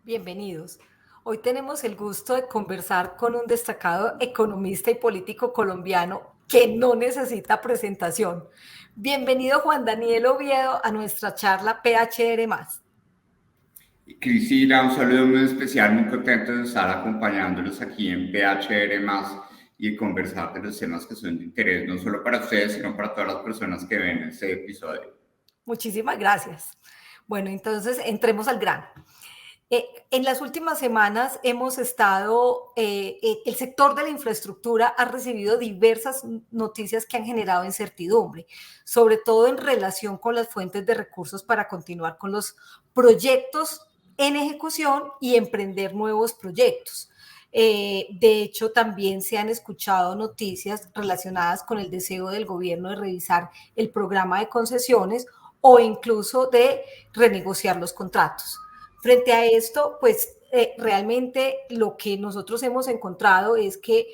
Bienvenidos. Hoy tenemos el gusto de conversar con un destacado economista y político colombiano que no necesita presentación. Bienvenido Juan Daniel Oviedo a nuestra charla PHR+. Cristina, un saludo muy especial, muy contento de estar acompañándolos aquí en PHR+, y conversar de los temas que son de interés, no solo para ustedes, sino para todas las personas que ven este episodio. Muchísimas gracias. Bueno, entonces entremos al grano. En las últimas semanas hemos estado, el sector de la infraestructura ha recibido diversas noticias que han generado incertidumbre, sobre todo en relación con las fuentes de recursos para continuar con los proyectos en ejecución y emprender nuevos proyectos. De hecho, también se han escuchado noticias relacionadas con el deseo del gobierno de revisar el programa de concesiones o incluso de renegociar los contratos. Frente a esto, pues realmente lo que nosotros hemos encontrado es que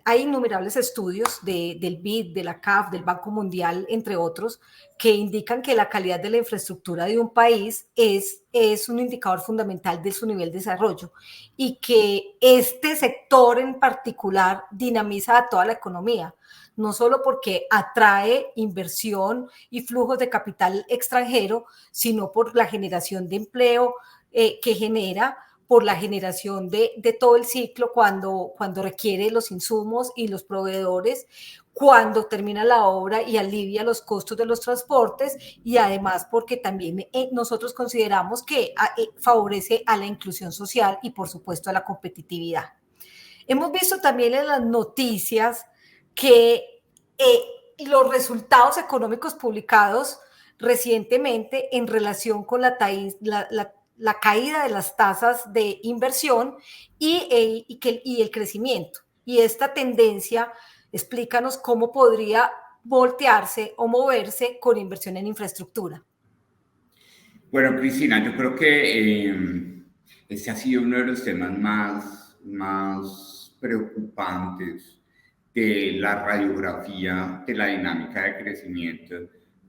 hay innumerables estudios del BID, de la CAF, del Banco Mundial, entre otros, que indican que la calidad de la infraestructura de un país es un indicador fundamental de su nivel de desarrollo y que este sector en particular dinamiza a toda la economía, no solo porque atrae inversión y flujos de capital extranjero, sino por la generación de empleo que genera, por la generación de todo el ciclo cuando requiere los insumos y los proveedores, cuando termina la obra y alivia los costos de los transportes, y además porque también nosotros consideramos que favorece a la inclusión social y por supuesto a la competitividad. Hemos visto también en las noticias que los resultados económicos publicados recientemente en relación con la caída de las tasas de inversión y el crecimiento. Y esta tendencia, explícanos cómo podría voltearse o moverse con inversión en infraestructura. Bueno, Cristina, yo creo que este ha sido uno de los temas más preocupantes de la radiografía de la dinámica de crecimiento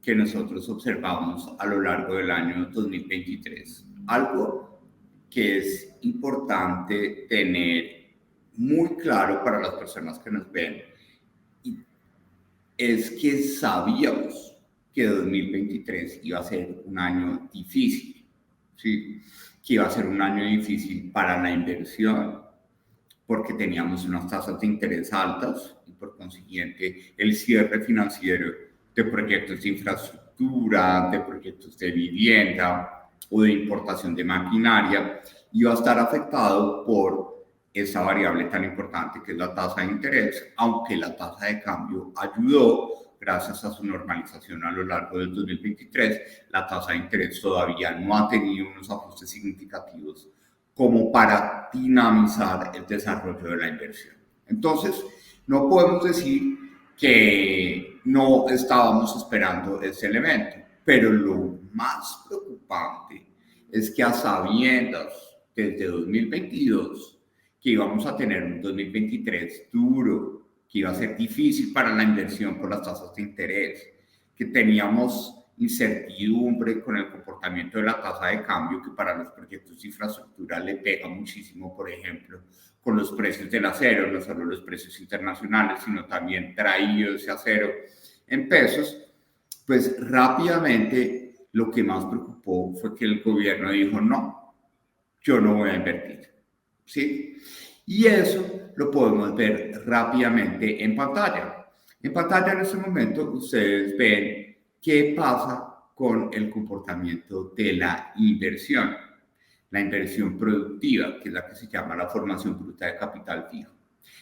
que nosotros observamos a lo largo del año 2023. Algo que es importante tener muy claro para las personas que nos ven es que sabíamos que 2023 iba a ser un año difícil, ¿sí? Que iba a ser un año difícil para la inversión, porque teníamos unas tasas de interés altas y por consiguiente el cierre financiero de proyectos de infraestructura, de proyectos de vivienda o de importación de maquinaria iba a estar afectado por esa variable tan importante que es la tasa de interés, aunque la tasa de cambio ayudó gracias a su normalización a lo largo del 2023, la tasa de interés todavía no ha tenido unos ajustes significativos como para dinamizar el desarrollo de la inversión. Entonces, no podemos decir que no estábamos esperando ese elemento, pero lo más preocupante es que a sabiendas desde 2022 que íbamos a tener un 2023 duro, que iba a ser difícil para la inversión por las tasas de interés, que teníamos incertidumbre con el comportamiento de la tasa de cambio, que para los proyectos de infraestructura le pega muchísimo, por ejemplo, con los precios del acero, no solo los precios internacionales, sino también traídos de acero en pesos, pues rápidamente lo que más preocupó fue que el gobierno dijo, no, yo no voy a invertir, ¿sí? Y eso lo podemos ver rápidamente en pantalla. En pantalla en este momento ustedes ven qué pasa con el comportamiento de la inversión productiva, que es la que se llama la formación bruta de capital fijo.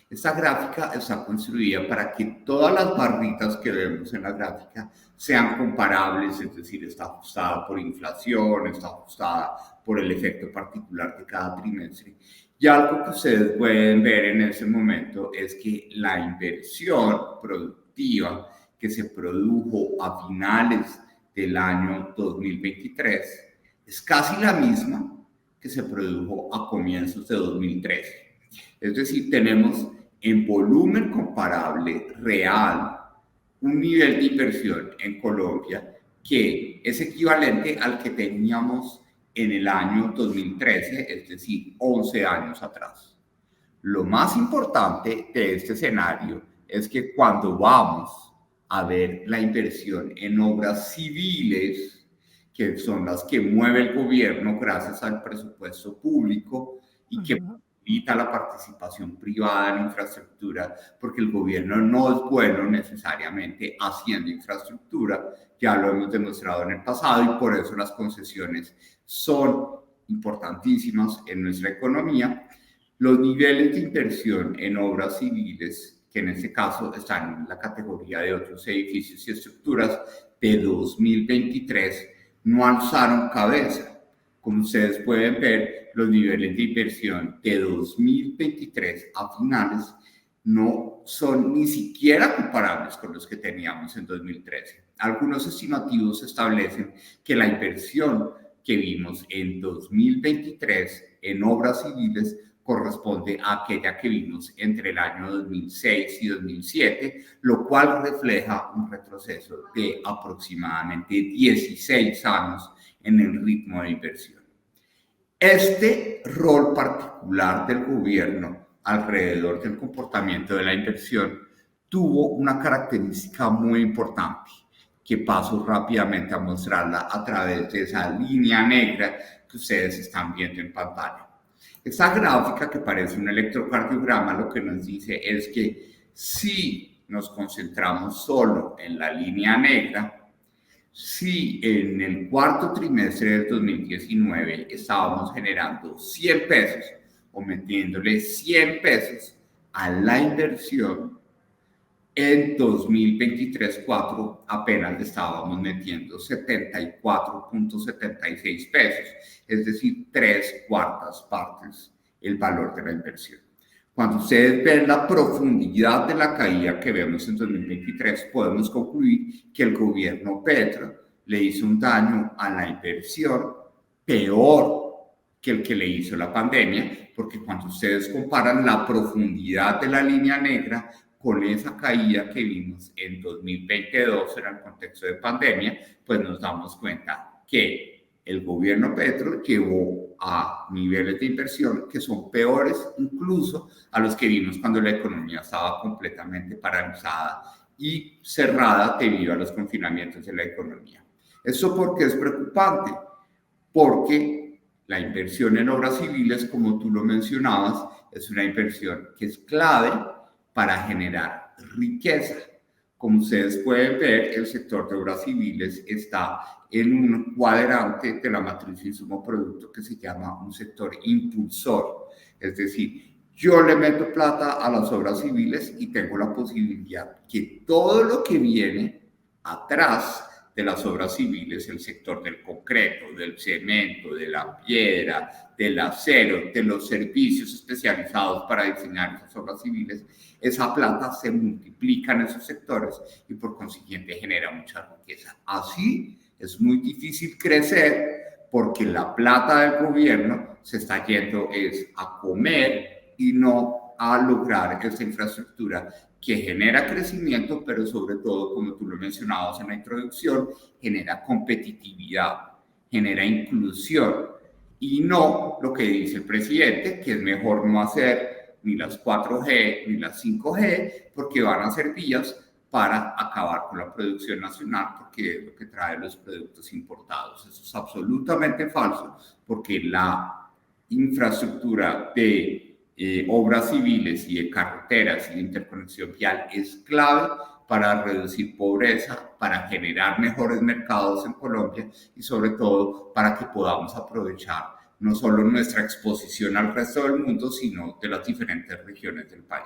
Esta gráfica está construida para que todas las barritas que vemos en la gráfica sean comparables, es decir, está ajustada por inflación, está ajustada por el efecto particular de cada trimestre. Y algo que ustedes pueden ver en ese momento es que la inversión productiva que se produjo a finales del año 2023 es casi la misma que se produjo a comienzos de 2013. Es decir, tenemos en volumen comparable real un nivel de inversión en Colombia que es equivalente al que teníamos en el año 2013, es decir, 11 años atrás. Lo más importante de este escenario es que cuando vamos a ver la inversión en obras civiles, que son las que mueve el gobierno gracias al presupuesto público y que facilita la participación privada en infraestructura, porque el gobierno no es bueno necesariamente haciendo infraestructura, ya lo hemos demostrado en el pasado y por eso las concesiones son importantísimas en nuestra economía. Los niveles de inversión en obras civiles, que en este caso están en la categoría de otros edificios y estructuras de 2023, no alzaron cabeza. Como ustedes pueden ver, los niveles de inversión de 2023 a finales no son ni siquiera comparables con los que teníamos en 2013. Algunos estimativos establecen que la inversión que vimos en 2023 en obras civiles corresponde a aquella que vimos entre el año 2006 y 2007, lo cual refleja un retroceso de aproximadamente 16 años en el ritmo de inversión. Este rol particular del gobierno alrededor del comportamiento de la inversión tuvo una característica muy importante, que paso rápidamente a mostrarla a través de esa línea negra que ustedes están viendo en pantalla. Esta gráfica, que parece un electrocardiograma, lo que nos dice es que si nos concentramos solo en la línea negra, si en el cuarto trimestre del 2019 estábamos generando 100 pesos o metiéndole 100 pesos a la inversión, en 2023-4 apenas le estábamos metiendo 74.76 pesos, es decir, 3/4 partes el valor de la inversión. Cuando ustedes ven la profundidad de la caída que vemos en 2023, podemos concluir que el gobierno Petro le hizo un daño a la inversión peor que el que le hizo la pandemia, porque cuando ustedes comparan la profundidad de la línea negra con esa caída que vimos en 2022 en el contexto de pandemia, pues nos damos cuenta que el gobierno Petro llevó a niveles de inversión que son peores incluso a los que vimos cuando la economía estaba completamente paralizada y cerrada debido a los confinamientos de la economía. ¿Eso por qué es preocupante? Porque la inversión en obras civiles, como tú lo mencionabas, es una inversión que es clave para generar riqueza. Como ustedes pueden ver, el sector de obras civiles está en un cuadrante de la matriz insumo-producto que se llama un sector impulsor. Es decir, yo le meto plata a las obras civiles y tengo la posibilidad que todo lo que viene atrás de las obras civiles, el sector del concreto, del cemento, de la piedra, del acero, de los servicios especializados para diseñar esas obras civiles, esa plata se multiplica en esos sectores y por consiguiente genera mucha riqueza. Así es muy difícil crecer porque la plata del gobierno se está yendo a comer y no a lograr esa infraestructura que genera crecimiento, pero sobre todo, como tú lo mencionabas en la introducción, genera competitividad, genera inclusión y no lo que dice el presidente, que es mejor no hacer ni las 4G ni las 5G porque van a ser vías para acabar con la producción nacional, porque es lo que trae los productos importados. Eso es absolutamente falso, porque la infraestructura de obras civiles y de carreteras y de interconexión vial es clave para reducir pobreza, para generar mejores mercados en Colombia y sobre todo para que podamos aprovechar no solo nuestra exposición al resto del mundo, sino de las diferentes regiones del país.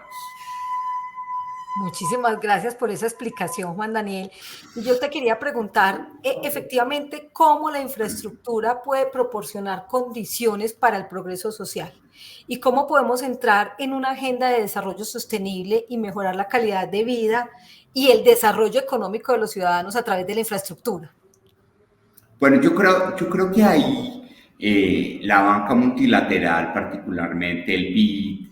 Muchísimas gracias por esa explicación, Juan Daniel. Y yo te quería preguntar, efectivamente, cómo la infraestructura puede proporcionar condiciones para el progreso social y cómo podemos entrar en una agenda de desarrollo sostenible y mejorar la calidad de vida y el desarrollo económico de los ciudadanos a través de la infraestructura. Bueno, yo creo que ahí la banca multilateral, particularmente el BID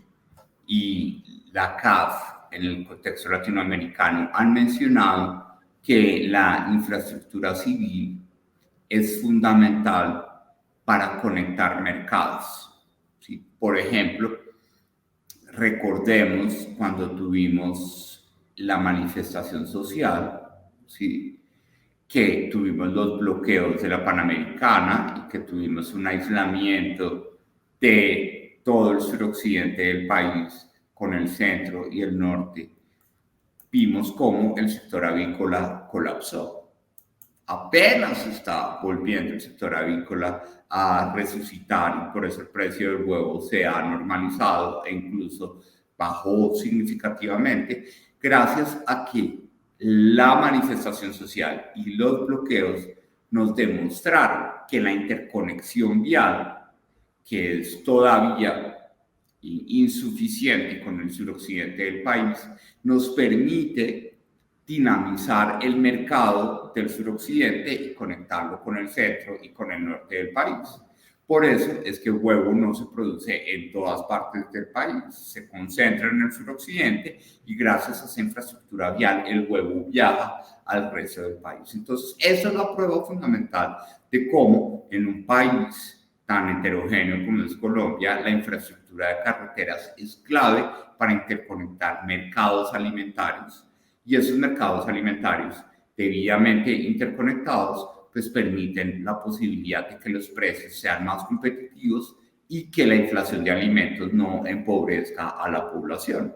y la CAF, en el contexto latinoamericano, han mencionado que la infraestructura civil es fundamental para conectar mercados. ¿Sí? Por ejemplo, recordemos cuando tuvimos la manifestación social, ¿sí? Que tuvimos los bloqueos de la Panamericana y que tuvimos un aislamiento de todo el suroccidente del país con el centro y el norte. Vimos cómo el sector avícola colapsó. Apenas está volviendo el sector avícola a resucitar y por eso el precio del huevo se ha normalizado e incluso bajó significativamente gracias a que la manifestación social y los bloqueos nos demostraron que la interconexión vial, que es todavía insuficiente con el suroccidente del país, nos permite dinamizar el mercado del suroccidente y conectarlo con el centro y con el norte del país. Por eso es que el huevo no se produce en todas partes del país, se concentra en el suroccidente y gracias a esa infraestructura vial el huevo viaja al resto del país. Entonces, esa es la prueba fundamental de cómo en un país tan heterogéneo como es Colombia, la infraestructura de carreteras es clave para interconectar mercados alimentarios y esos mercados alimentarios debidamente interconectados pues permiten la posibilidad de que los precios sean más competitivos y que la inflación de alimentos no empobrezca a la población.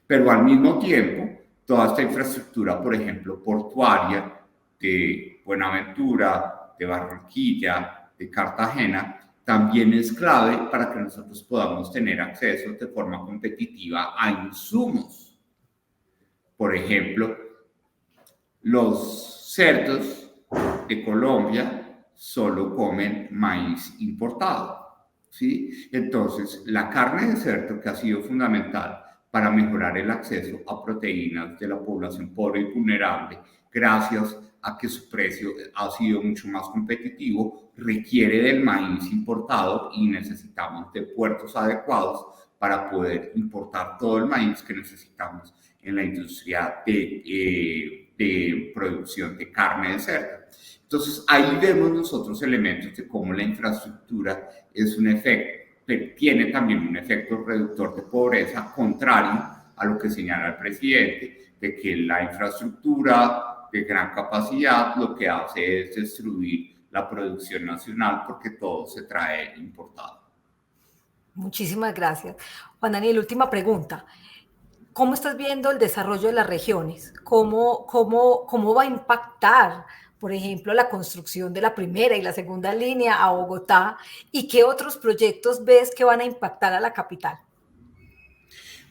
Pero al mismo tiempo, toda esta infraestructura, por ejemplo, portuaria de Buenaventura, de Barranquilla, de Cartagena, también es clave para que nosotros podamos tener acceso de forma competitiva a insumos. Por ejemplo, los cerdos de Colombia solo comen maíz importado, ¿sí? Entonces, la carne de cerdo, que ha sido fundamental para mejorar el acceso a proteínas de la población pobre y vulnerable, gracias a que su precio ha sido mucho más competitivo, requiere del maíz importado y necesitamos de puertos adecuados para poder importar todo el maíz que necesitamos en la industria de producción de carne de cerdo. Entonces, ahí vemos nosotros elementos de cómo la infraestructura es un efecto, pero tiene también un efecto reductor de pobreza, contrario a lo que señala el presidente, de que la infraestructura de gran capacidad lo que hace es destruir la producción nacional porque todo se trae importado. Muchísimas gracias. Juan Daniel, última pregunta. ¿Cómo estás viendo el desarrollo de las regiones? ¿Cómo va a impactar, por ejemplo, la construcción de la primera y la segunda línea a Bogotá? ¿Y qué otros proyectos ves que van a impactar a la capital?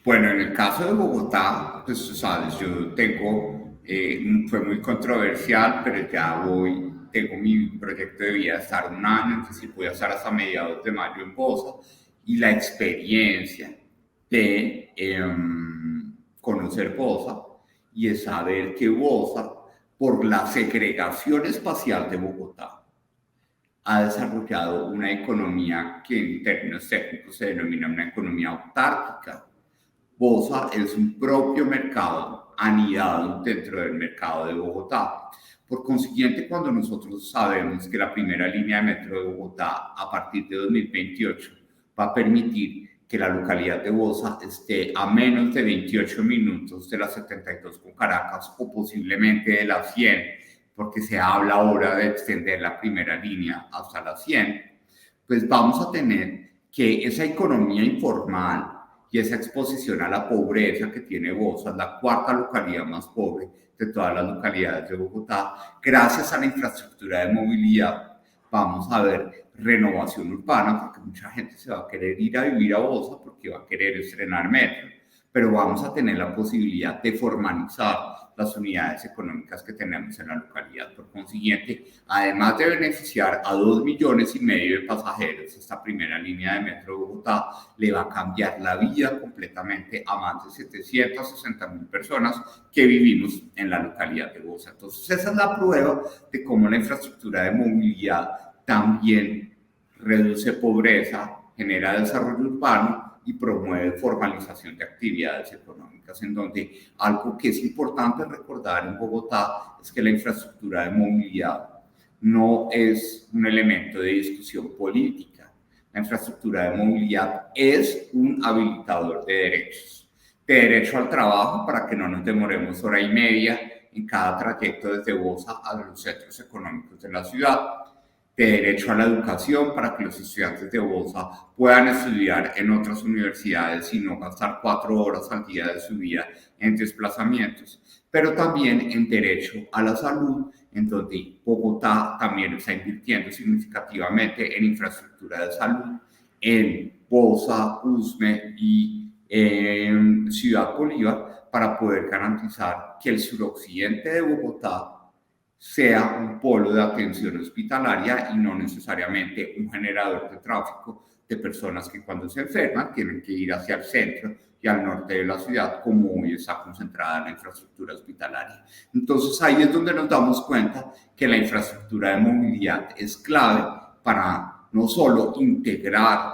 Bueno, en el caso de Bogotá, pues tú sabes, yo tengo, fue muy controversial, pero ya tengo mi proyecto de vida de estar un año, que sí voy a estar hasta mediados de mayo en Bosa, y la experiencia de conocer Bosa y de saber que Bosa, por la segregación espacial de Bogotá, ha desarrollado una economía que en términos técnicos se denomina una economía autárquica. Bosa es un propio mercado anidado dentro del mercado de Bogotá. Por consiguiente, cuando nosotros sabemos que la primera línea de metro de Bogotá a partir de 2028 va a permitir que la localidad de Bosa esté a menos de 28 minutos de la 72 con Caracas o posiblemente de la 100, porque se habla ahora de extender la primera línea hasta la 100, pues vamos a tener que esa economía informal y esa exposición a la pobreza que tiene Bosa, la cuarta localidad más pobre de todas las localidades de Bogotá, gracias a la infraestructura de movilidad, vamos a ver renovación urbana, porque mucha gente se va a querer ir a vivir a Bosa porque va a querer estrenar metro, pero vamos a tener la posibilidad de formalizar las unidades económicas que tenemos en la localidad. Por consiguiente, además de beneficiar a 2,5 millones de pasajeros, esta primera línea de metro de Bogotá le va a cambiar la vida completamente a más de 760,000 personas que vivimos en la localidad de Bosa. Entonces, esa es la prueba de cómo la infraestructura de movilidad también reduce pobreza, genera desarrollo urbano y promueve formalización de actividades económicas, en donde algo que es importante recordar en Bogotá es que la infraestructura de movilidad no es un elemento de discusión política. La infraestructura de movilidad es un habilitador de derechos. De derecho al trabajo, para que no nos demoremos hora y media en cada trayecto desde Bosa a los centros económicos de la ciudad. De derecho a la educación, para que los estudiantes de Bosa puedan estudiar en otras universidades y no gastar 4 horas al día de su vida en desplazamientos. Pero también en derecho a la salud, en donde Bogotá también está invirtiendo significativamente en infraestructura de salud, en Bosa, Usme y Ciudad Bolívar, para poder garantizar que el suroccidente de Bogotá sea un polo de atención hospitalaria y no necesariamente un generador de tráfico de personas que cuando se enferman tienen que ir hacia el centro y al norte de la ciudad, como hoy está concentrada la infraestructura hospitalaria. Entonces ahí es donde nos damos cuenta que la infraestructura de movilidad es clave para no solo integrar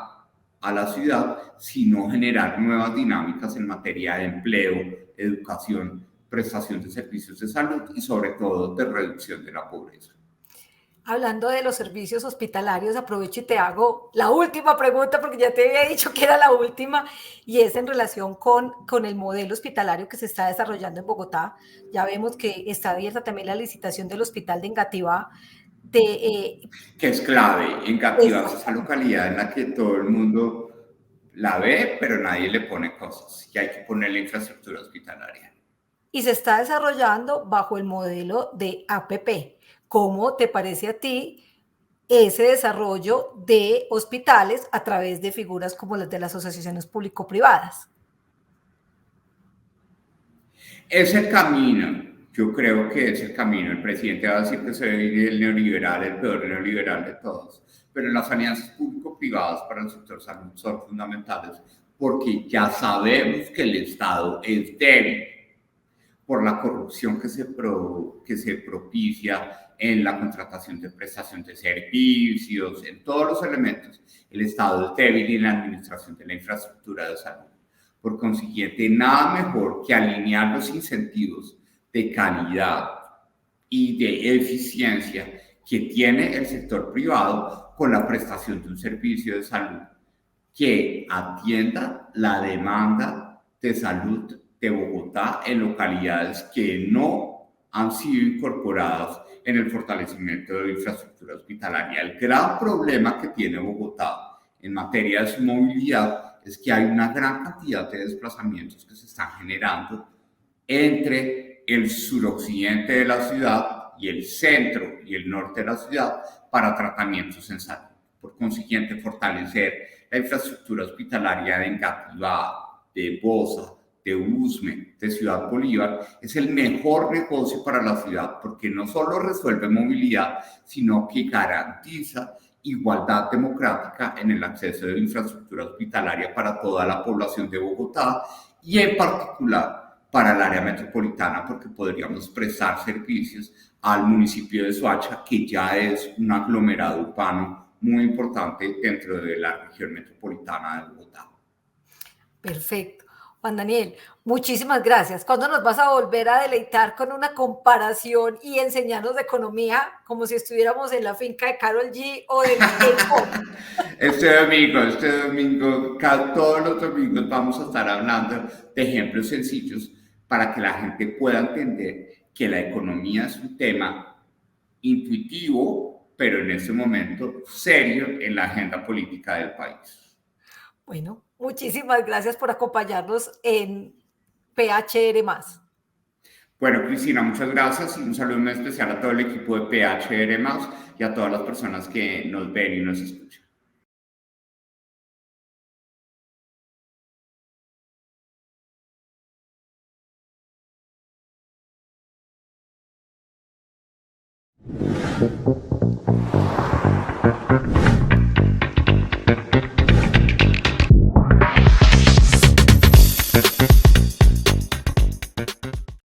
a la ciudad, sino generar nuevas dinámicas en materia de empleo, educación, prestación de servicios de salud y sobre todo de reducción de la pobreza. Hablando de los servicios hospitalarios, aprovecho y te hago la última pregunta, porque ya te había dicho que era la última, y es en relación con el modelo hospitalario que se está desarrollando en Bogotá. Ya vemos que está abierta también la licitación del hospital de Engativá. Que es clave. Engativá es esa localidad en la que todo el mundo la ve, pero nadie le pone cosas, y hay que poner la infraestructura hospitalaria. Y se está desarrollando bajo el modelo de APP. ¿Cómo te parece a ti ese desarrollo de hospitales a través de figuras como las de las asociaciones público-privadas? Es el camino, yo creo que es el camino. El presidente va a decir que soy el neoliberal, el peor neoliberal de todos, pero las alianzas público-privadas para el sector salud son fundamentales porque ya sabemos que el Estado es débil por la corrupción que se propicia en la contratación de prestación de servicios, en todos los elementos. El Estado es débil en la administración de la infraestructura de salud. Por consiguiente, nada mejor que alinear los incentivos de calidad y de eficiencia que tiene el sector privado con la prestación de un servicio de salud que atienda la demanda de salud de Bogotá en localidades que no han sido incorporadas en el fortalecimiento de la infraestructura hospitalaria. El gran problema que tiene Bogotá en materia de su movilidad es que hay una gran cantidad de desplazamientos que se están generando entre el suroccidente de la ciudad y el centro y el norte de la ciudad para tratamientos en salud. Por consiguiente, fortalecer la infraestructura hospitalaria de Engativá, de Bosa, de Usme, de Ciudad Bolívar, es el mejor negocio para la ciudad porque no solo resuelve movilidad, sino que garantiza igualdad democrática en el acceso de infraestructura hospitalaria para toda la población de Bogotá y en particular para el área metropolitana, porque podríamos prestar servicios al municipio de Soacha, que ya es un aglomerado urbano muy importante dentro de la región metropolitana de Bogotá. Perfecto. Juan Daniel, muchísimas gracias. ¿Cuándo nos vas a volver a deleitar con una comparación y enseñarnos de economía como si estuviéramos en la finca de Karol G o del Este domingo, todos los domingos vamos a estar hablando de ejemplos sencillos para que la gente pueda entender que la economía es un tema intuitivo, pero en este momento serio en la agenda política del país. Bueno, muchísimas gracias por acompañarnos en PHR+. Bueno, Cristina, muchas gracias y un saludo muy especial a todo el equipo de PHR+, y a todas las personas que nos ven y nos escuchan.